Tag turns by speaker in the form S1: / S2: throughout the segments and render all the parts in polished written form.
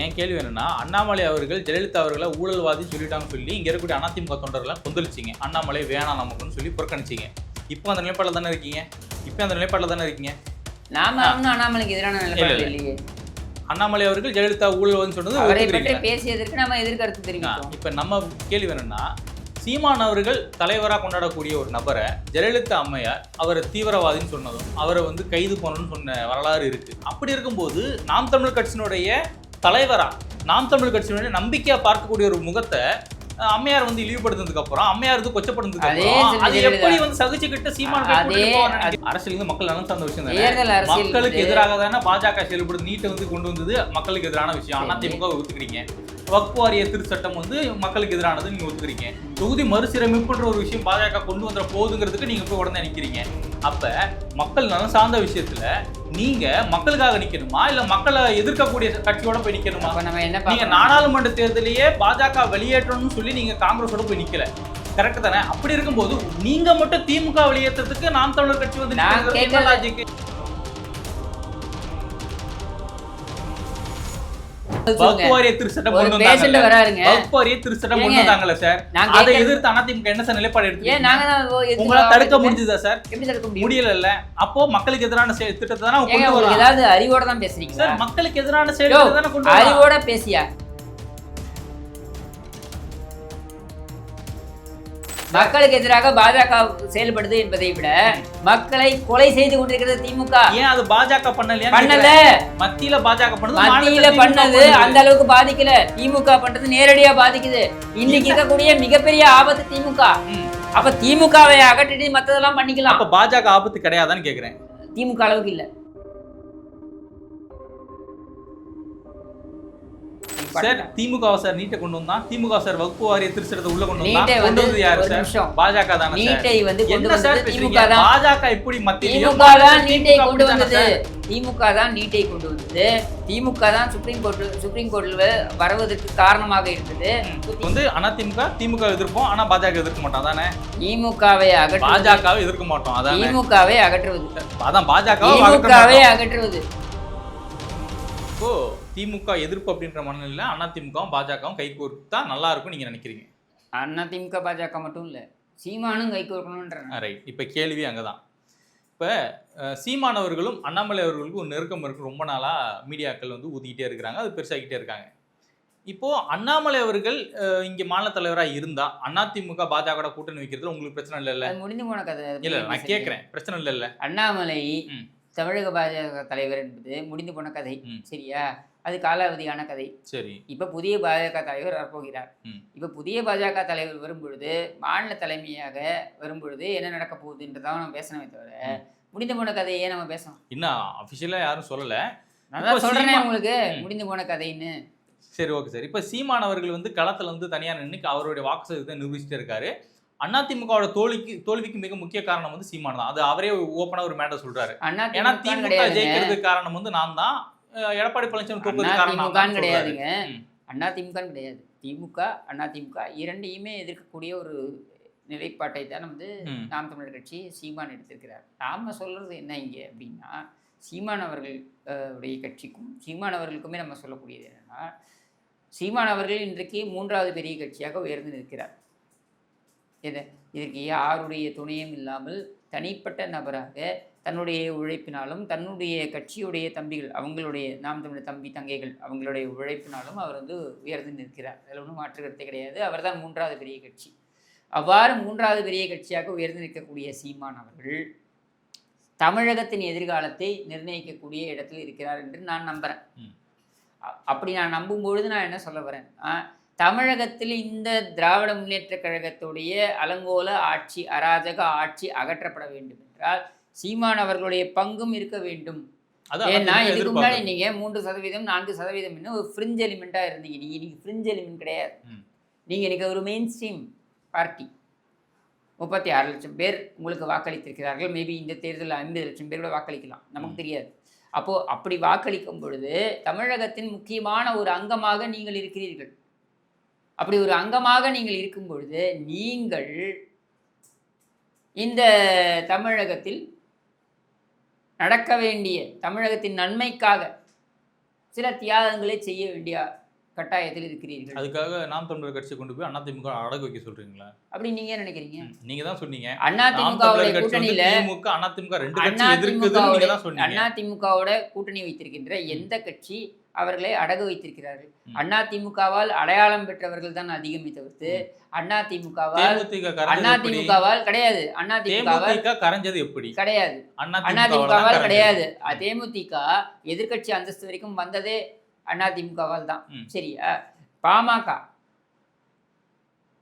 S1: என் கேள்வி என்னன்னா, அண்ணாமலை அவர்கள் ஜெயலலிதா அவர்களை ஊழல்வாதி சொல்லிட்டாங்கன்னு சொல்லி இங்க இருக்கக்கூடிய அதிமுக தொண்டர்கள்லாம் கொந்தளிச்சிங்க. அண்ணாமலை வேணாம் நமக்குன்னு சொல்லி புறக்கணிச்சிங்க. இப்போ அந்த நிலைப்பாடுல தானே இருக்கீங்க.
S2: நாம ஒன்றும் அண்ணாமலைக்கு எதிரான நிலைப்பாடு இல்லையே.
S1: அண்ணாமலை அவர்கள் ஜெயலலிதா ஊழல்வாதின்னு சொன்னது
S2: அவரை பற்றி பேசியதற்கு நம்ம எதிர்கருத்து தெரிவிக்கிறோம்.
S1: இப்போ நம்ம கேள்வி என்னன்னா, சீமான் அவர்கள் தலைவராக கொண்டாடக்கூடிய ஒரு நபரை ஜெயலலிதா அம்மையார் அவரை தீவிரவாதின்னு சொன்னதும் அவரை கைது பண்ணணும்னு சொன்ன வரலாறு இருக்கு. அப்படி இருக்கும்போது நாம் தமிழ் கட்சியினுடைய தலைவரா, நாம் தமிழ் கட்சியினுடைய நம்பிக்கையா பார்க்கக்கூடிய ஒரு முகத்தை அம்மையார் இழிவுபடுத்தினதுக்கு அப்புறம், அம்மையார் கொச்சப்படுத்தினதுக்கு அப்புறம் அது எப்படி சகிச்சுக்கிட்டு சீமான் அரசியல் மக்கள் நலன் சார்ந்த விஷயம் தானே. மக்களுக்கு எதிராக தானே பாஜக செயல்படுது. நீட்டை கொண்டு வந்தது மக்களுக்கு எதிரான விஷயம். அதிமுக ஒத்துக்கிறீங்க. வக்ஃப் வாரிய திருச்சட்டம் மக்களுக்கு எதிரானது நீங்க ஒத்துக்கிறீங்க. தொகுதி மறுசீரமைப்புன்ற ஒரு விஷயம் பாஜக கொண்டு வந்த போதுங்கிறதுக்கு நீங்க போய் உடனே நிக்கிறீங்க. அப்ப மக்கள் நலன் சார்ந்த விஷயத்துல நீங்க மக்களுக்காக நிக்கணுமா, இல்ல மக்களை எதிர்க்கக்கூடிய கட்சியோட போய் நிக்கணுமா? நீங்க நாடாளுமன்ற தேர்தலையே பாஜக வெளியேற்றணும்னு சொல்லி நீங்க காங்கிரஸோட போய் நிக்கல, கரெக்ட் தானே? அப்படி இருக்கும்போது நீங்க மட்டும் திமுக வெளியேற்றத்துக்கு நாம் தமிழர் கட்சி திருச்சட்டம் நிலைப்பாடு தடுக்க முடிஞ்சதா சார்? முடியல. அப்போ மக்களுக்கு எதிரான திட்டத்தை
S2: அறிவோட தான் பேசுறீங்க.
S1: மக்களுக்கு எதிரான செயல்
S2: அறிவோட பேசியா? மக்களுக்கு எதிராக பாஜக செயல்படுது என்பதை விட மக்களை கொலை செய்து கொண்டிருக்கிறது திமுக.
S1: ஏன் அது பாஜக பண்ணல? மத்தியில பாஜக
S2: பண்ணது அந்த அளவுக்கு பாதிக்கல. திமுக பண்றது நேரடியா பாதிக்குது. இன்னைக்கு இருக்கக்கூடிய மிகப்பெரிய ஆபத்து திமுக. அப்ப திமுகவை அகற்றிட்டு மத்ததெல்லாம் பண்ணிக்கலாம்.
S1: அப்ப பாஜக ஆபத்து கிடையாதான்னு கேக்குறேன்.
S2: திமுக அளவுக்கு இல்ல
S1: சார். திமுக சார் நீட்டை கொண்டு வந்தா, திமுக சார் வகுப்பு வாரிய திருச்சட்டத்தை உள்ள கொண்டு வந்தது யாரு சார்? பாஜக தானே.
S2: நீட்டை
S1: என்ன சார் திமுக தான். பாஜக எப்படி மத்தியில
S2: திமுக தான் நீட்டை கொண்டு வந்தது. திமுக தான் நீட்டை கொண்டு வந்தது. திமுக தான் சுப்ரீம் கோர்ட்ல வருவதற்கு காரணமாக இருந்தது.
S1: அதிமுக திமுக எதிர்ப்போம், ஆனா பாஜக எதிர்க்க மாட்டோம் தானே.
S2: திமுகவை
S1: பாஜகவை எதிர்க்க மாட்டோம். அதான்
S2: திமுகவை அகற்றுவது.
S1: அதான் பாஜகவை
S2: அகற்றுவது.
S1: இப்போ திமுக எதிர்ப்பு அப்படின்ற மனநிலையில அதிமுகவும் பாஜகவும் கை கோர்த்தா நல்லா இருக்கும் நீங்க நினைக்கிறீங்க?
S2: அதிமுக பாஜக மட்டும் இல்ல, சீமானும் கை கோர்க்கணும்ன்ற.
S1: ரைட். இப்ப கேள்வி அங்கதான். இப்ப சீமானவர்களும் அண்ணாமலை அவர்களுக்கும் ஒரு நெருக்கம் இருக்கு. ரொம்ப நாளா மீடியாக்கள் ஊதிக்கிட்டே இருக்கிறாங்க, அது பெருசாகிட்டே இருக்காங்க. இப்போ அண்ணாமலை அவர்கள் இங்க மாநில தலைவராக இருந்தா அதிமுக பாஜக கூட்டணி வைக்கிறதுல உங்களுக்கு பிரச்சனை இல்ல?
S2: முடிந்து போன கதை
S1: இல்ல, நான் கேட்கிறேன். பிரச்சனை இல்ல?
S2: அண்ணாமலை தமிழக பாஜக தலைவர் என்பது முடிந்து போன கதை, சரியா? அது காலாவதியான கதை. சரி. இப்ப புதிய பாஜக தலைவர் வரப்போகிறார். இப்ப புதிய பாஜக தலைவர் வரும்பொழுது, மாநில தலைமையாக வரும்பொழுது என்ன நடக்க போகுதுன்றதான் நம்ம பேசணுமே தவிர முடிந்து போன கதையே நம்ம பேசணும்.
S1: இன்னும் அபிஷியலா யாரும் சொல்லல.
S2: நான் சொல்றேன் உங்களுக்கு முடிந்து போன கதைன்னு.
S1: சரி, ஓகே சார். இப்ப சீமான் அவர்கள் களத்துல தனியா நின்று அவருடைய வாக்கு சதவீதத்தை நிரூபிச்சுட்டே இருக்காரு. அதிமுகவோட தோல்விக்கு மிக முக்கிய காரணம் சீமான் தான். அது அவரே ஓப்பனா ஒரு மேட்டர் சொல்றாரு. ஏன்னா திமுக ஜெயிக்கிறதுக்கு காரணம் நான் தான், எடப்பாடி பழனிசாமி
S2: கிடையாதுங்க. அதிமுக கிடையாது. திமுக அதிமுக இரண்டையுமே எதிர்க்கக்கூடிய ஒரு நிலைப்பாட்டை தான் நாம் தமிழர் கட்சி சீமான் எடுத்திருக்கிறார். நாம சொல்றது என்ன இங்க அப்படின்னா, சீமான் அவர்கள் உடைய கட்சிக்கும் சீமான் அவர்களுக்குமே நம்ம சொல்லக்கூடியது என்னன்னா, சீமான் அவர்கள் இன்றைக்கு மூன்றாவது பெரிய கட்சியாக உயர்ந்து நிற்கிறார். இதற்கு யாருடைய துணையும் இல்லாமல் தனிப்பட்ட நபராக தன்னுடைய உழைப்பினாலும் தன்னுடைய கட்சியுடைய தம்பிகள், அவங்களுடைய நாம் தமிழர் தம்பி தங்கைகள், அவங்களுடைய உழைப்பினாலும் அவர் உயர்ந்து நிற்கிறார். அதில் ஒன்றும் மாற்று கருத்தே கிடையாது. அவர் தான் மூன்றாவது பெரிய கட்சி. அவ்வாறு மூன்றாவது பெரிய கட்சியாக உயர்ந்து நிற்கக்கூடிய சீமான் அவர்கள் தமிழகத்தின் எதிர்காலத்தை நிர்ணயிக்கக்கூடிய இடத்தில் இருக்கிறார் என்று நான் நம்புகிறேன். அப்படி நான் நம்பும்பொழுது நான் என்ன சொல்ல வரேன், தமிழகத்தில் இந்த திராவிட முன்னேற்ற கழகத்துடைய அலங்கோல ஆட்சி, அராஜக ஆட்சி அகற்றப்பட வேண்டும் என்றால் சீமான் அவர்களுடைய பங்கும் இருக்க வேண்டும். ஏன்னா இதுக்கு முன்னாடி நீங்க 3%, 4% ஒரு ஃப்ரிஞ்ச் எலிமெண்டா இருந்தீங்க. நீங்க இன்னைக்கு ஃப்ரிஞ்ச் எலிமெண்ட் கிடையாது. நீங்க இன்னைக்கு ஒரு மெயின் ஸ்ட்ரீம் பார்ட்டி. 36 லட்சம் பேர் உங்களுக்கு வாக்களித்திருக்கிறார்கள். மேபி இந்த தேர்தலில் 50 லட்சம் பேர் கூட வாக்களிக்கலாம், நமக்கு தெரியாது. அப்படி வாக்களிக்கும் பொழுது தமிழகத்தின் முக்கியமான ஒரு அங்கமாக நீங்கள் இருக்கிறீர்கள். அப்படி ஒரு அங்கமாக நீங்கள் இருக்கும் பொழுது நீங்கள் இந்த தமிழகத்தில் நடக்க வேண்டிய, தமிழகத்தின் நன்மைக்காக சில தியாகங்களை செய்ய வேண்டிய கட்டாயத்தில் இருக்கிறீர்கள்.
S1: அதுக்காக நாம் தமிழர் கட்சி கொண்டு போய் அதிமுக அடகு வைக்க சொல்றீங்களா?
S2: அப்படி நீங்க என்ன நினைக்கிறீங்க?
S1: நீங்க தான் சொன்னீங்க. நாம்
S2: அதிமுகவுடைய
S1: தமிழர் கட்சி வந்து
S2: கூட்டணியில
S1: திமுக அதிமுக ரெண்டு கட்சி எதிர்க்குதுன்னு நீங்க தான் சொன்னீங்க.
S2: அதிமுகவோட கூட்டணி வைத்திருக்கின்ற எந்த கட்சி அவர்களை அடகு வைத்திருக்கிறார்கள்? அதிமுகவால் அடையாளம் பெற்றவர்கள் தான் அதிகமே தவிர்த்து அதிமுகவால் கிடையாது.
S1: தேமுதிக கரைஞ்சது எப்படி
S2: கிடையாது. அதிமுகவால் கிடையாது. தேமுதிக எதிர்க்கட்சி அந்தஸ்து வரைக்கும் வந்ததே அதிமுகவால் தான். சரியா? பாமக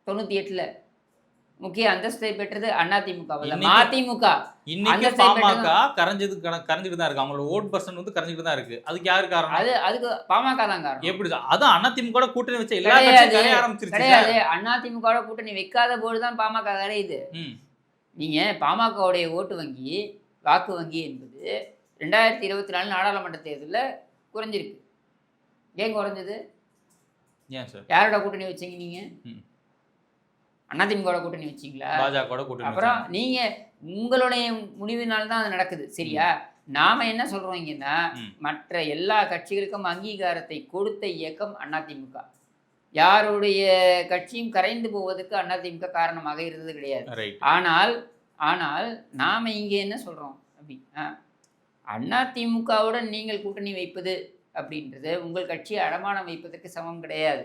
S2: 98ல முக்கிய அந்தஸ்தை பெற்றது அதிமுக. மதிமுக
S1: இன்னைக்கு பாமக கரைஞ்சிட்டு தான் இருக்கு. அவங்களோட ஓட் பர்சன்ட் வந்து கரைஞ்சிட்டு தான் இருக்கு. அதுக்கு யாரு காரணம்?
S2: அதுக்கு பாமக தான் காரணம்.
S1: எப்படி? அதான் அதிமுக கூட்டணி வச்ச எல்லா கட்சியும் கரைய ஆரம்பிச்சிருச்சு.
S2: கிடையாது. அதிமுக கூட்டணி வைக்காத போதுதான் பாமக கரையுது. நீங்க பாமகவுடைய ஓட்டு வங்கி, வாக்கு வங்கி என்பது 2024 நாடாளுமன்ற தேர்தலில் குறைஞ்சிருக்கு. ஏன் குறைஞ்சது?
S1: ஏன் சார்?
S2: யாரோட கூட்டணி வச்சீங்க நீங்க? அதிமுக கூட்டணி வச்சீங்களா?
S1: பாஜக கூட்டணி.
S2: அப்புறம் நீங்க உங்களுடைய முடிவினால் தான் அது நடக்குது. சரியா? நாம என்ன சொல்றோம் இங்கன்னா, மற்ற எல்லா கட்சிகளுக்கும் அங்கீகாரத்தை கொடுத்த இயக்கம் அதிமுக. யாருடைய கட்சியும் கரைந்து போவதற்கு அதிமுக காரணமாக இருந்தது கிடையாது. ஆனால் நாம இங்க என்ன சொல்றோம் அப்படின்னா, அதிமுகவுடன் நீங்கள் கூட்டணி வைப்பது அப்படின்றது உங்கள் கட்சியை அடமானம் வைப்பதற்கு சமம் கிடையாது.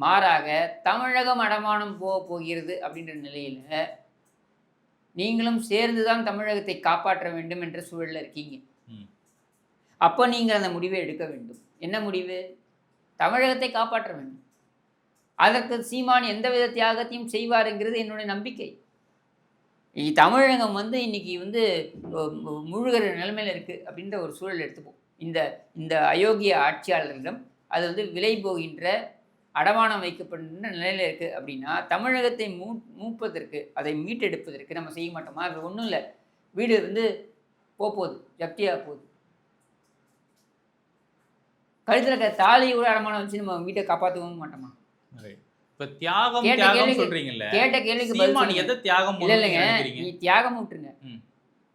S2: மாறாக தமிழகம் அடமானம் போகிறது அப்படின்ற நிலையில நீங்களும் சேர்ந்துதான் தமிழகத்தை காப்பாற்ற வேண்டும் என்ற சூழல்ல இருக்கீங்க. அப்போ நீங்கள் அந்த முடிவை எடுக்க வேண்டும். என்ன முடிவு? தமிழகத்தை காப்பாற்ற வேண்டும். அதற்கு சீமான் எந்தவித தியாகத்தையும் செய்வாருங்கிறது என்னுடைய நம்பிக்கை. தமிழகம் வந்து இன்னைக்கு வந்து முழுகிற நிலைமையில இருக்கு அப்படின்ற ஒரு சூழல் எடுத்துப்போம். இந்த அயோக்கிய ஆட்சியாளர்களிடம் அது வந்து விலை போகின்ற அடமானம் வைக்கப்படுகின்ற நிலையில் இருக்குது அப்படின்னா, தமிழகத்தை மூப்பதற்கு, அதை மீட்டெடுப்பதற்கு நம்ம செய்ய மாட்டோமா? அது ஒன்றும் இல்லை. வீடு வந்து போகுது, ஜப்தியாக போகுது. கழுத்தில் இருக்க தாலி கூட அடமானம் வச்சு நம்ம வீட்டை காப்பாற்றவும் மாட்டோமா?
S1: இப்போ தியாகம் சொல்றீங்கல்ல,
S2: கேட்ட கேள்விக்கு
S1: தியாகம்
S2: இல்லைங்க. நீ தியாகம் விட்டுருங்க.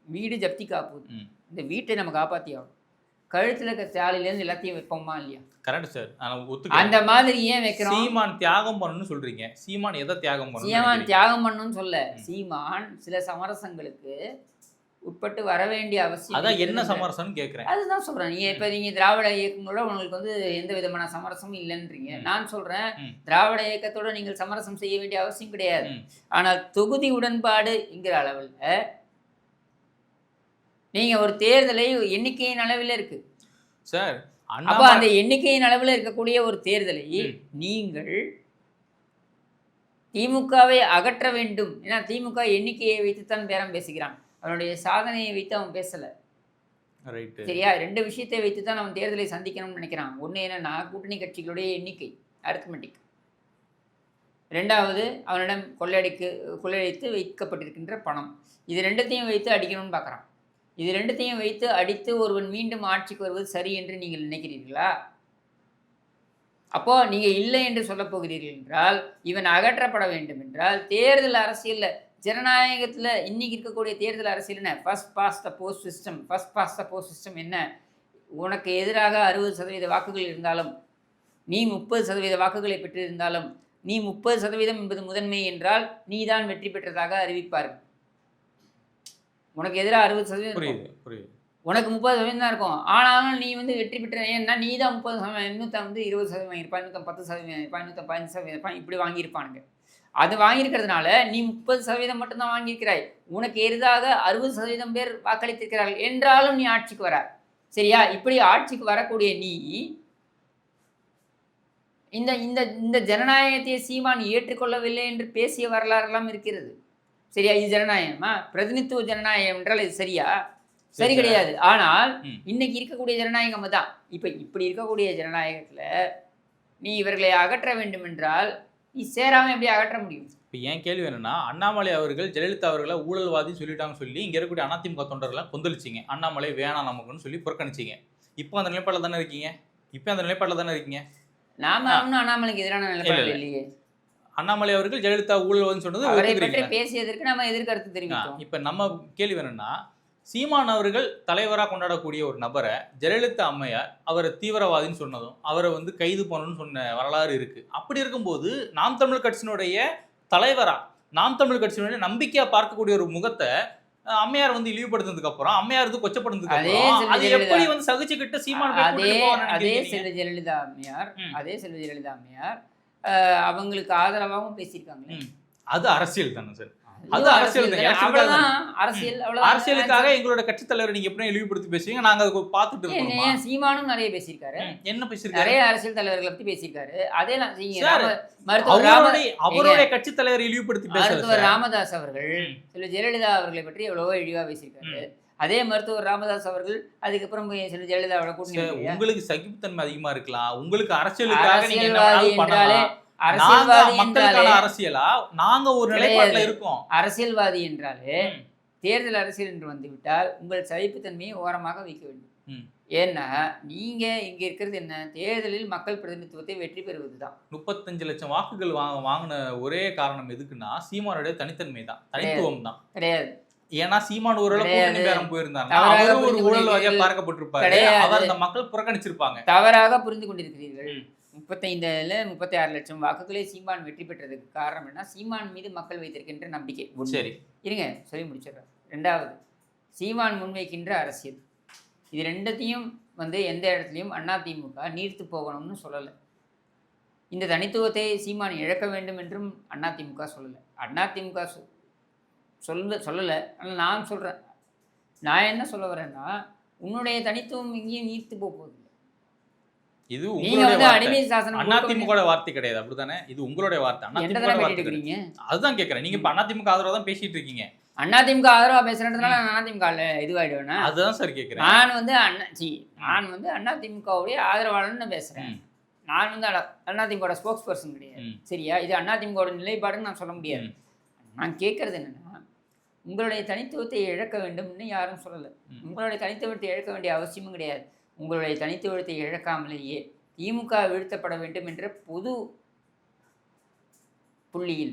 S2: வீடு ஜப்தி காப்போகுது, இந்த வீட்டை நம்ம காப்பாற்றி ஆகணும். கழுத்தில் இருக்க தாலிலேருந்து எல்லாத்தையும் வைப்போமா இல்லையா?
S1: Correct sir.
S2: அந்த மாதிரி ஏன் வைக்கிறோம்?
S1: சீமான் தியாகம் பண்ணணும்னு சொல்றீங்க. சீமான் எதை தியாகம் பண்ணணும்?
S2: சீமான் தியாகம் பண்ணணும்னு சொல்ல, சீமான் சில சமரசங்களுக்கு உட்பட்டு வர வேண்டிய அவசியம்.
S1: அதான் என்ன சமரசம்னு கேட்குறேன்.
S2: அதுதான் சொல்கிறேன். நீங்கள் திராவிட இயக்கங்களோட உங்களுக்கு வந்து எந்த விதமான சமரசமும் இல்லைன்றீங்க. நான் சொல்கிறேன், திராவிட இயக்கத்தோட நீங்கள் சமரசம் செய்ய வேண்டிய அவசியம் கிடையாது. ஆனால் தொகுதி உடன்பாடு என்கிற அளவில் நீங்கள் ஒரு தேர்தலை எண்ணிக்கையின் அளவில் இருக்கு
S1: சார்.
S2: அப்போ அந்த எண்ணிக்கையின் அளவில் இருக்கக்கூடிய ஒரு தேர்தலை நீங்கள் திமுகவை அகற்ற வேண்டும். ஏன்னா திமுக எண்ணிக்கையை வைத்துத்தான் பேரம் பேசுகிறான். அவனுடைய சாதனையை வைத்து அவன் பேசலை. சரியா? 2 விஷயத்தை வைத்து தான் அவன் தேர்தலை சந்திக்கணும்னு நினைக்கிறான். ஒன்று என்னன்னா, கூட்டணி கட்சிகளுடைய எண்ணிக்கை, அரித்மெட்டிக். 2வது அவனிடம் கொள்ளையடித்து வைக்கப்பட்டிருக்கின்ற பணம். இது 2த்தையும் வைத்து அடிக்கணும்னு பார்க்குறான். இது 2த்தையும் வைத்து அடித்து ஒருவன் மீண்டும் ஆட்சிக்கு வருவது சரி என்று நீங்கள் நினைக்கிறீர்களா? அப்போ நீங்க இல்லை என்று சொல்ல போகிறீர்கள் என்றால், இவன் அகற்றப்பட வேண்டும் என்றால், தேர்தல் அரசியல்ல, ஜனநாயகத்தில் இன்னைக்கு இருக்கக்கூடிய தேர்தல் அரசியல் என்ன? First past the post system. First past the post system என்ன? உனக்கு எதிராக 60% வாக்குகள் இருந்தாலும், நீ 30% வாக்குகளை பெற்றிருந்தாலும், நீ 30% என்பது முதன்மை என்றால் நீ தான் வெற்றி பெற்றதாக அறிவிப்பார்கள். உனக்கு எதிராக 60%
S1: புரியுது.
S2: உனக்கு 30% தான் இருக்கும். ஆனாலும் நீ வந்து வெற்றி பெற்ற, ஏன்னா நீ தான் 30%, இன்னொருத்தன் வந்து 20% வாங்கியிருப்பான், இன்னொருத்தன் 10% வாங்கியிருப்பான், இன்னொருத்தன் 15% இருப்பான், இப்படி வாங்கியிருப்பானுங்க. அது வாங்கியிருக்கிறதுனால நீ 30% மட்டும்தான் வாங்கியிருக்கிறாய். உனக்கு எதிராக 60% பேர் வாக்களித்திருக்கிறார்கள் என்றாலும் நீ ஆட்சிக்கு வர. சரியா? இப்படி ஆட்சிக்கு வரக்கூடிய நீ இந்த இந்த இந்த ஜனநாயகத்தை சீமான் ஏற்றுக்கொள்ளவில்லை என்று பேசிய வரலாறுலாம் இருக்கிறது. சரியா? இது ஜனநாயகமா? பிரதிநிதித்துவ ஜனநாயகம் என்றால் இது சரியா? சரி கிடையாது. ஆனால் இன்னைக்கு இருக்கக்கூடிய ஜனநாயகம் தான். இப்படி இருக்கக்கூடிய ஜனநாயகத்தில் நீ இவர்களை அகற்ற வேண்டும் என்றால் நீ சேராம எப்படி அகற்ற முடியும்?
S1: இப்போ என் கேள்வி என்னன்னா, அண்ணாமலை அவர்கள் ஜெயலலிதா அவர்களை ஊழல்வாதி சொல்லிட்டாங்கன்னு சொல்லி இங்கே இருக்கக்கூடிய அதிமுக தொண்டர்கள்லாம் கொந்தளிச்சிங்க. அண்ணாமலை வேணாம் நமக்குன்னு சொல்லி புறக்கணிச்சிங்க. இப்போ அந்த நிலைப்பாட்டில் தானே இருக்கீங்க.
S2: நாம ஒன்றும் அண்ணாமலைக்கு எதிரான நிலைப்பாடு இல்லையே.
S1: அண்ணாமலை அவர்கள் ஜெயலலிதா ஊழல்வாதின்னு சொன்னது
S2: அவரை பற்றி பேசியதற்கு நம்ம எதிர்கருத்து தெரிவித்தோம்.
S1: இப்போ நம்ம கேள்வி என்னன்னா, சீமான் அவர்கள் தலைவராக கொண்டாடக்கூடிய ஒரு நபரை ஜெயலலிதா அம்மையார் அவரை தீவிரவாதின்னு சொன்னதும் அவரை வந்து கைது பண்ணணும்னு சொன்ன வரலாறு இருக்கு. அப்படி இருக்கும்போது நாம் தமிழ் கட்சியினுடைய தலைவரா நாம் தமிழ் கட்சியினுடைய நம்பிக்கையா பார்க்கக்கூடிய ஒரு முகத்தை அம்மையார் வந்து இழிவுபடுத்தினதுக்கு அப்புறம் அம்மையார் வந்து கொச்சப்படுத்ததுக்கு அப்புறம் அது எப்படி வந்து சகிச்சுக்கிட்டு சீமான்
S2: அதே செல்வி ஜெயலலிதா அம்மையார் அவங்களுக்கு ஆதரவாகவும் பேசியிருக்காங்க.
S1: அது அரசியல் தானே சார், அது அரசியலுக்காக எங்களோட கட்சி தலைவர் நீங்க எப்படி இழிவுபடுத்தி பேசுவீங்க, நாங்க அதை பார்த்துட்டு இருக்கோம்.
S2: சீமானும் நிறைய பேசியிருக்காரு,
S1: என்ன பேசியிருக்காரு,
S2: நிறைய அரசியல் தலைவர்களை பத்தி பேசியிருக்காரு. அதே
S1: அவருடைய கட்சி தலைவர் இழிவுபடுத்தி
S2: மருத்துவர் ராமதாஸ் அவர்கள் சில ஜெயலலிதா அவர்களை பற்றி எவ்வளவோ இழிவா பேசியிருக்காரு. அதே மருத்துவர் ராமதாஸ் அவர்கள் அதுக்கப்புறம் சில ஜெயலலிதாவோட கூட்டணி.
S1: உங்களுக்கு சகிப்புத்தன்மை அதிகமா இருக்கலாம், உங்களுக்கு
S2: அரசியல்வாதி
S1: அரசியலா நாங்க ஒரு நிலைப்பாட்டுல இருக்கோம்.
S2: அரசியல்வாதி என்றாலே தேர்தல் அரசியல் என்று வந்துவிட்டால் உங்கள் சகிப்புத்தன்மையை ஓரமாக வைக்க வேண்டும். ஏன்னா நீங்க இங்க இருக்கிறது என்ன, தேர்தலில் மக்கள் பிரதிநிதித்துவத்தை வெற்றி பெறுவதுதான்.
S1: 35 லட்சம் வாக்குகள் வாங்கின ஒரே காரணம் எதுக்குன்னா சீமானுடைய தனித்தன்மை தான், தனித்துவம் தான் கிடையாது. ஏன்னா சீமான் ஓரளவு பேரம் போயிருந்தாங்க, அவரும் ஒரு ஊழல்வாதியா பார்க்கப்பட்டிருப்பாரு, அவர் அந்த மக்கள் புறக்கணிச்சிருப்பாங்க.
S2: தவறாக புரிந்து கொண்டிருக்கிறீர்கள். 35-36 லட்சம் வாக்குகளே சீமான் வெற்றி பெற்றதுக்கு காரணம் என்ன, சீமான் மீது மக்கள் வைத்திருக்கின்ற நம்பிக்கை.
S1: சரி
S2: இருங்க சொல்லி முடிச்சிடறேன். ரெண்டாவது, சீமான் முன்வைக்கின்ற அரசியல், இது ரெண்டத்தையும் வந்து எந்த இடத்துலையும் அதிமுக நீர்த்து போகணும்னு சொல்லலை. இந்த தனித்துவத்தை சீமான் இழக்க வேண்டும் என்றும் அதிமுக சொல்லலை. அதிமுக சொல்லலை. ஆனால் நான் சொல்கிறேன், நான் என்ன சொல்ல வரேன்னா, உன்னுடைய தனித்துவம் இங்கேயும் நீர்த்து போகுது.
S1: இது அதிமுக வார்த்தை கிடையாது, அப்படித்தானே? இது உங்களுடைய வார்த்தை. அதுதான் கேட்கறேன், நீங்க இப்ப அதிமுக ஆதரவா தான் பேசிட்டு இருக்கீங்க.
S2: அதிமுக ஆதரவா பேசுறதுனால அதிமுக இதுவாயிடுவேன்.
S1: அதுதான் சார் கேட்கிறேன்.
S2: நான் வந்து அதிமுகவுடைய ஆதரவாளர்னு பேசுறேன். நான் வந்து அதிமுக ஸ்போக்ஸ் பர்சன் கிடையாது, சரியா? இது அதிமுக நிலைப்பாடுன்னு நான் சொல்ல முடியாது. நான் கேட்கறது என்னன்னா, உங்களுடைய தனித்துவத்தை இழக்க வேண்டும்னு யாரும் சொல்லலை. உங்களுடைய தனித்துவத்தை இழக்க வேண்டிய அவசியமும் கிடையாது. உங்களுடைய தனித்துவத்தை இழக்காமலேயே திமுக வீழ்த்தப்பட வேண்டும் என்ற பொது புள்ளியில்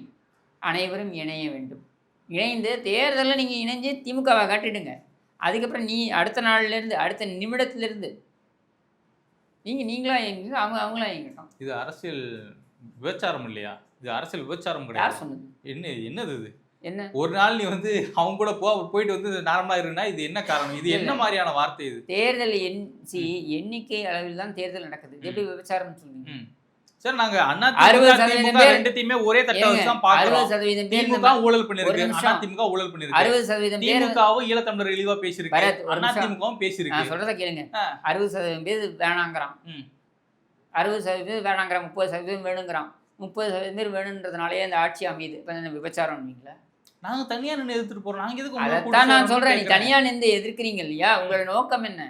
S2: அனைவரும் இணைய வேண்டும். இணைந்து தேர்தலில் நீங்கள் இணைஞ்சு திமுகவை காட்டிடுங்க. அதுக்கப்புறம் அடுத்த நாள்லேருந்து அடுத்த நிமிடத்துலேருந்து நீங்களாம் இயங்குங்க, அவங்களாம் இயங்கட்டும்.
S1: இது அரசியல் விபச்சாரம் இல்லையா? இது அரசியல் விபச்சாரம் கிடையாது.
S2: யார் சொன்னது?
S1: என்னது இது?
S2: என்ன
S1: ஒரு நாள் நீ வந்து அவங்க கூட போயிட்டு வந்து நார்மலா இருந்தா இது என்ன காரணம்? இது என்ன மாதிரியான வார்த்தை? இது தேர்தல்
S2: எண்ணிக்கை அளவில் தான் தேர்தல் நடக்குது. எப்படி விபச்சாரம் சொல்லுங்க
S1: சார்? நாங்க அதிமுக ரெண்டுத்தையுமே ஒரே தட்ட வச்சு தான் பார்க்கிறோம்.
S2: 60%
S1: திமுக ஊழல் பண்ணிருக்கு, அதிமுக ஊழல் பண்ணிருக்கு.
S2: 60%
S1: திமுகவும் ஈழத்தமிழர் இழிவா பேசிருக்கு, அதிமுகவும் பேசிருக்கு.
S2: நான் சொல்றத கேளுங்க. 60% பேர் வேணாங்கிறான், 60% பேர் வேணாங்கிறான், 30% வேணுங்கிறான். 30% பேர் வேணுன்றதுனாலே அந்த ஆட்சி அமையுது. இப்போ என்ன விபச்சாரம் நீங்களா?
S1: நாங்க தனியா நின்று எதிர்த்துட்டு போறோம். நாங்க எதுக்கு?
S2: அதான் நான் சொல்றேன், நீ தனியா நின்று எதிர்க்கிறீங்க இல்லையா? உங்களோட நோக்கம் என்ன?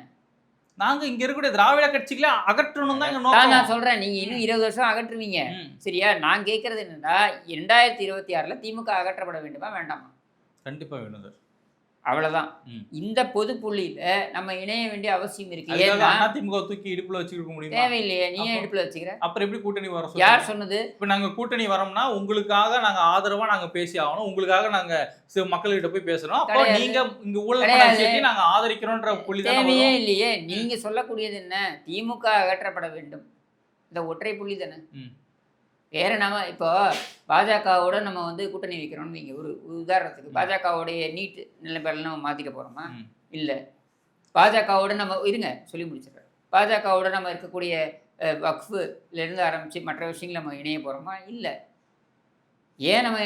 S1: நாங்க இங்க இருக்கக்கூடிய திராவிட கட்சிகளை அகற்றணும் தான் எங்க நோக்கம்.
S2: நான் சொல்றேன், நீங்க இன்னும் 20 வருஷம் அகற்றுவீங்க, சரியா? நான் கேட்கறது என்னன்னா, 2026ல திமுக அகற்றப்பட வேண்டுமா வேண்டாமா?
S1: கண்டிப்பா வேணும் சார்.
S2: அவ்வளவுதான். இந்த பொது புள்ளியில நம்ம இணைய வேண்டிய அவசியம் இருக்கு.
S1: அதிமுக தூக்கி இடுப்புல வச்சுக்க முடியும்?
S2: தேவையில்லையே. நீ ஏன் இடுப்புல வச்சுக்கிற?
S1: அப்புறம் எப்படி கூட்டணி வரும்?
S2: யார் சொன்னது?
S1: இப்ப நாங்க கூட்டணி வரோம்னா உங்களுக்காக நாங்க ஆதரவா நாங்க பேசி ஆகணும், உங்களுக்காக நாங்க மக்கள்கிட்ட போய் பேசணும். அப்போ நீங்க இங்க ஊழல் நாங்க ஆதரிக்கிறோம்ன்ற புள்ளி
S2: தேவையே இல்லையே. நீங்க சொல்லக்கூடியது என்ன? திமுக அகற்றப்பட வேண்டும், இந்த ஒற்றை புள்ளி தானே. வேற நம்ம இப்போ பாஜகவோட நம்ம வந்து கூட்டணி வைக்கிறோம்னு வைங்க. ஒரு உதாரணத்துக்கு பாஜகவோடைய நீட் நிலைப்பாடுல நம்ம மாற்றிக்க போகிறோமா? இல்லை. பாஜகவோட நம்ம இருங்க சொல்லி முடிச்சிடுறோம். பாஜகவோட நம்ம இருக்கக்கூடிய வக்ஃபுலேருந்து ஆரம்பித்து மற்ற விஷயங்கள் நம்ம இணைய போகிறோமா? இல்லை. ஏன் நம்ம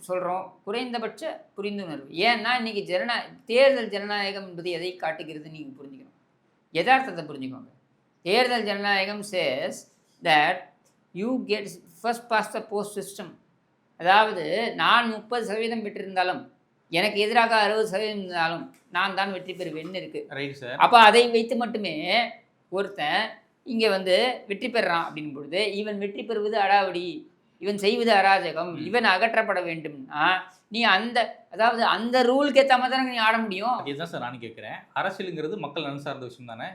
S2: சொல்கிறோம்? குறைந்தபட்ச புரிந்துணர்வு. ஏன்னா இன்றைக்கி தேர்தல் ஜனநாயகம் என்பது எதை காட்டுகிறது நீங்கள் புரிஞ்சுக்கணும். யதார்த்தத்தை புரிஞ்சுக்கோங்க. தேர்தல் ஜனநாயகம் says that you get first past the post system. அதாவது நான் 30% பெற்றிருந்தாலும் எனக்கு எதிராக 60% இருந்தாலும் நான் தான் வெற்றி பெறுவேன்னு இருக்குது. அப்போ அதை வைத்து மட்டுமே ஒருத்தன் இங்கே வந்து வெற்றி பெறான் அப்படின் பொழுது இவன் வெற்றி பெறுவது அடாவடி, இவன் செய்வது அராஜகம், இவன் அகற்றப்பட வேண்டும்னா நீ அந்த ரூலுக்கு ஏற்ற மாதிரி தானே நீ ஆட முடியும்.
S1: இதுதான் சார் நான் கேட்குறேன். அரசியலுங்கிறது மக்கள் நலன் சார்ந்த விஷயம் தானே.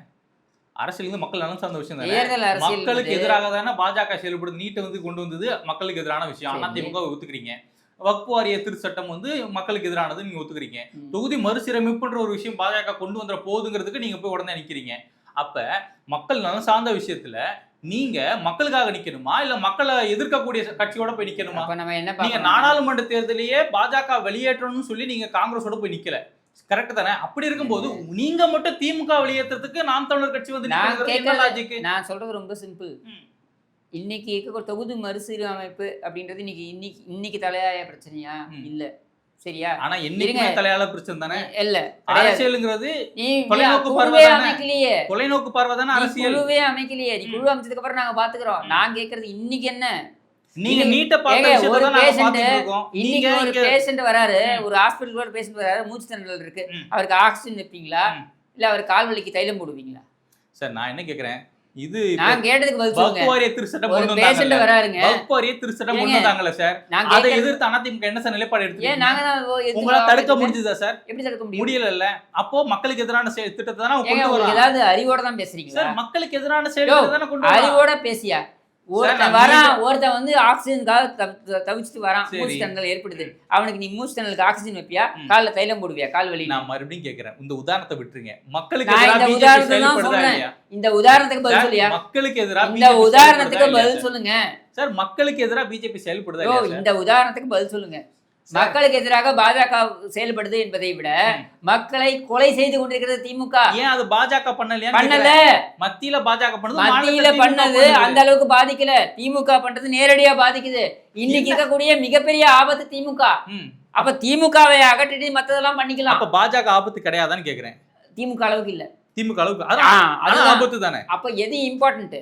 S1: அரசியல் மக்கள் நலன் சார்ந்த விஷயம் தானே. மக்களுக்கு எதிராக தானே பாஜக செயல்படுது. நீட்டை வந்து கொண்டு வந்தது மக்களுக்கு எதிரான விஷயம். அதிமுக ஒத்துக்கிறீங்க. வக்ஃபு வாரிய திருச்சட்டம் வந்து மக்களுக்கு எதிரானது நீங்க ஒத்துக்கிறீங்க. தொகுதி மறுசீரமைப்புன்ற ஒரு விஷயம் பாஜக கொண்டு வந்துற போகுதுங்கிறதுக்கு நீங்க போய் உடனே நிக்கிறீங்க. அப்ப மக்கள் நலன் சார்ந்த விஷயத்துல நீங்க மக்களுக்காக நிக்கணுமா இல்ல மக்களை எதிர்க்கக்கூடிய கட்சியோட போய் நிக்கணுமா?
S2: அப்ப நம்ம என்ன
S1: நீங்க
S2: பார்க்கணும்?
S1: நாடாளுமன்ற தேர்தலையே பாஜக வெளியேற்றணும்னு சொல்லி நீங்க காங்கிரஸோட போய் நிக்கல, கரெக்ட் தானே? அப்படி இருக்கும்போது நீங்க மட்டும் திமுக வெளியேற்றத்துக்கு நாம் தமிழர் கட்சி வந்து
S2: நான்
S1: நிக்கிறது என்ன
S2: கேட்கல.
S1: லாஜிக்?
S2: நான் சொல்றது ரொம்ப சிம்பிள். இன்னைக்கு இருக்க தொகுதி மறுசீரமைப்பு அப்படின்றது இன்னைக்கு தலையாய பிரச்சனையா இல்ல, சரியா?
S1: ஆனா என்னைக்குமே தலையால பிரச்சனை தானே.
S2: இல்ல
S1: அரசியலுங்கிறது
S2: நீ
S1: தொலைநோக்கு
S2: குழுவே
S1: பார்வை தானே.
S2: அமைக்கலையே,
S1: தொலைநோக்கு பார்வை தானே
S2: நீ
S1: அரசியல்.
S2: குழுவே அமைக்கலையே. நீ குழு அமைச்சதுக்கு அப்புறம் நாங்க பாத்துக்கிறோம். நான் கேக்குறது இன்னைக்கு என்ன?
S1: நீங்க நீட்ட பார்த்த
S2: ஏங்க,
S1: விஷயத்தை
S2: ஒரு
S1: தான் நாங்க
S2: patient,
S1: பார்த்துட்டு இருக்கோம்.
S2: இன்னைக்கு
S1: நீங்க
S2: ஒரு
S1: இங்க
S2: பேஷண்ட் வராரு, ஒரு ஹாஸ்பிட்டலுக்கு ஒரு பேஷண்ட் வராரு, மூச்சு திணறல் இருக்கு, அவருக்கு ஆக்சிஜன் வைப்பீங்களா இல்ல அவர் கால் வலிக்கு தைலம் போடுவீங்களா?
S1: சார் நான் என்ன கேக்குறேன், இது
S2: நான் கேட்டதுக்கு பதில் சொல்லுங்க.
S1: வக்ஃபு வாரிய திருச்சட்டம்
S2: ஒரு
S1: கொண்டு
S2: பேஷண்ட்
S1: வந்தாங்கல்ல,
S2: வராருங்க,
S1: வக்ஃபு வாரிய திருச்சட்டம் கொண்டு வந்தாங்கல்ல சார்,
S2: நான்
S1: அதை
S2: கேக்குறது
S1: எதிர்த்து அதிமுக என்ன சார் நிலைப்பாடு
S2: ஏன்
S1: எடுத்தீங்க?
S2: நாங்க தான் எதிர்த்து
S1: உங்களால தடுக்க
S2: ஆரம்பிச்சோம்.
S1: முடிஞ்சதா சார்?
S2: எப்படி தடுக்க முடியும்?
S1: முடியல. அப்போ மக்களுக்கு எதிரான திட்டத்தை தானே
S2: ஏங்க
S1: கொண்டு
S2: உங்களுக்கு
S1: வரலாம்
S2: ஏதாவது அறிவோட தான் பேசுறீங்களா?
S1: சார். மக்களுக்கு எதிரான செயல்களை தானே கொண்டு வரலாம்.
S2: அறிவோட பேசியா? ஒருத்தன் வந்து ஆக்சிஜனுக்காக தவிச்சிட்டு வரான்,
S1: சரி.
S2: மூச்சு திணறல் ஏற்படுது, அவனுக்கு நீ மூச்சு திணறலுக்கு ஆக்சிஜன் வைப்பியா, கால்ல தைலம் போடுவியா, கால் வலி?
S1: நான் மறுபடியும் கேக்குறேன், இந்த உதாரணத்தை விட்டுருங்க. மக்களுக்கு
S2: நான்
S1: எதிராக
S2: இந்த
S1: பிஜேபி
S2: உதாரணத்தை தான்
S1: செயல்படுதா
S2: சொல்றேன்.
S1: இல்லையா?
S2: இந்த உதாரணத்துக்கு பதில் சொல்லியா?
S1: மக்களுக்கு எதிராக
S2: இந்த
S1: BJP
S2: உதாரணத்துக்கு
S1: செயல்படுதா
S2: பதில்
S1: இல்லையா
S2: சொல்லுங்க
S1: சார்? மக்களுக்கு எதிராக பிஜேபி செயல்படுதா
S2: யோ,
S1: இல்லையா சார்?
S2: இந்த உதாரணத்துக்கு பதில் சொல்லுங்க. மக்களுக்கு எதிராக பாஜக செயல்படுது என்பதை விட மக்களை கொலை செய்து கொண்டிருக்கிறது திமுக.
S1: ஏன் அது பாஜக பண்ணலையா?
S2: பண்ணல.
S1: மத்தியில பாஜக பண்ணது,
S2: மத்தியில
S1: மாநிலத்துல திமுக
S2: பண்ணது அந்த அளவுக்கு பாதிக்கல. திமுக பண்றது நேரடியா பாதிக்குது. இன்னைக்கு இருக்கக்கூடிய மிகப்பெரிய ஆபத்து திமுக.
S1: ம்.
S2: அப்ப திமுகவை அகற்றிட்டு மத்ததெல்லாம் பண்ணிக்கலாம்.
S1: அப்ப பாஜக ஆபத்து கிடையாதான்னு கேக்குறேன்.
S2: திமுக அளவுக்கு இல்ல.
S1: திமுக அளவுக்கு
S2: அது
S1: அது ஆபத்து தானே.
S2: அப்ப எது இம்பார்ட்டன்ட்?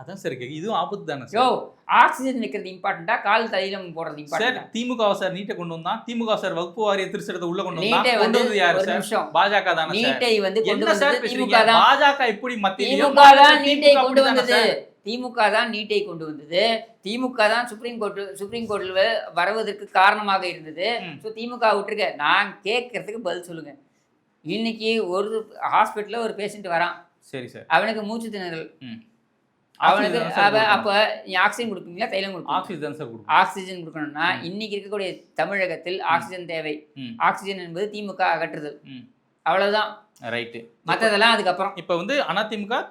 S1: அதான் சார் கேக்கு, இதுவும் ஆபத்து தானே
S2: யோ,
S1: சார்.
S2: ஆக்சிஜன் வைக்கிறது இம்பார்ட்டன்டா, கால் தைலம் போடுறது
S1: சார்
S2: இம்பார்ட்டன்டா?
S1: திமுக சார் நீட்டை கொண்டு வந்தான். திமுக சார் வக்ஃபு வாரிய திருச்சட்டத்தை உள்ள கொண்டு
S2: நீட்டை
S1: வந்தான். கொண்டு வந்தது யாரு
S2: ஒரு
S1: சார்?
S2: நிமிஷம்.
S1: பாஜக தானே சார்.
S2: நீட்டை வந்து கொண்டு
S1: என்ன சார்
S2: வந்தது
S1: பேசுறீங்க?
S2: திமுக தான்.
S1: பாஜக எப்படி மத்தியில
S2: திமுக தான் நீட்டை கொண்டு வந்தது. திமுக தான் நீட்டை கொண்டு வந்தது. திமுக தான் சுப்ரீம் கோர்ட்ல வருவதற்கு காரணமாக இருந்தது. ஸோ திமுக விட்டுருக்க. நான் கேட்கறதுக்கு பதில் சொல்லுங்க. இன்னைக்கு ஒரு ஹாஸ்பிட்டல்ல ஒரு பேஷண்ட் வரான்,
S1: சரி சார்,
S2: அவனுக்கு மூச்சு திணறல், அவனுக்கு அப்ப நீ ஆக்சிஜன் கொடுப்பீங்களா தைலம் கொடுப்பீங்களா?
S1: ஆக்சிஜன் சார் கொடுக்கும்.
S2: ஆக்சிஜன் கொடுக்கணும்னா இன்னைக்கு இருக்கக்கூடிய தமிழகத்தில் ஆக்சிஜன் தேவை. ஆக்சிஜன் என்பது திமுக அகற்றுதல், அவ்வளவுதான்.
S1: ரைட்டு.
S2: மத்ததெல்லாம் அதுக்கப்புறம்.
S1: இப்ப வந்து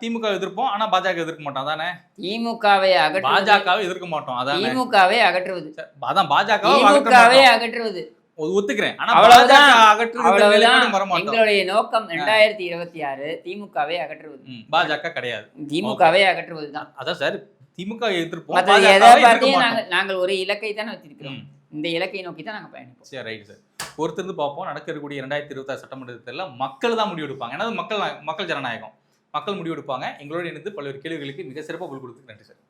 S1: திமுக எதிர்ப்போம், ஆனா பாஜக எதிர்க்க மாட்டோம் தானே.
S2: திமுகவை அகற்றுவது,
S1: பாஜகவை எதிர்க்க மாட்டோம் அதானே.
S2: திமுகவை அகற்றுவது,
S1: அதான் பாஜகவை
S2: திமுகவை அகற்றுவது,
S1: ஒத்துக்கிறேன். ஆனா
S2: அவ்வளவுதான்.
S1: பாஜக அகற்றுவது வர மாட்டோம்.
S2: எங்களுடைய நோக்கம் 2026 திமுகவை அகற்றுவது,
S1: பாஜக கிடையாது.
S2: திமுகவை அகற்றுவது தான்.
S1: அதான் சார், திமுக எதிர்ப்போம்,
S2: மற்ற எதை பத்தியும் நாங்கள் ஒரு இலக்கை தான் வச்சிருக்கிறோம். இந்த இலக்கை நோக்கி தான் நாங்கள் பயணிப்போம்.
S1: சரி, ரைட் சார். பொறுத்திருந்து பார்ப்போம். நடக்கக்கூடிய 2026 சட்டமன்ற தேர்தலில் மக்கள் தான் முடிவு எடுப்பாங்க. ஏன்னா மக்கள் ஜனநாயகம், மக்கள் முடிவு எடுப்பாங்க. எங்களோடு இணைந்து பல்வேறு கேள்விகளுக்கு மிக சிறப்பாக பதில் கொடுத்து நன்றி சார்.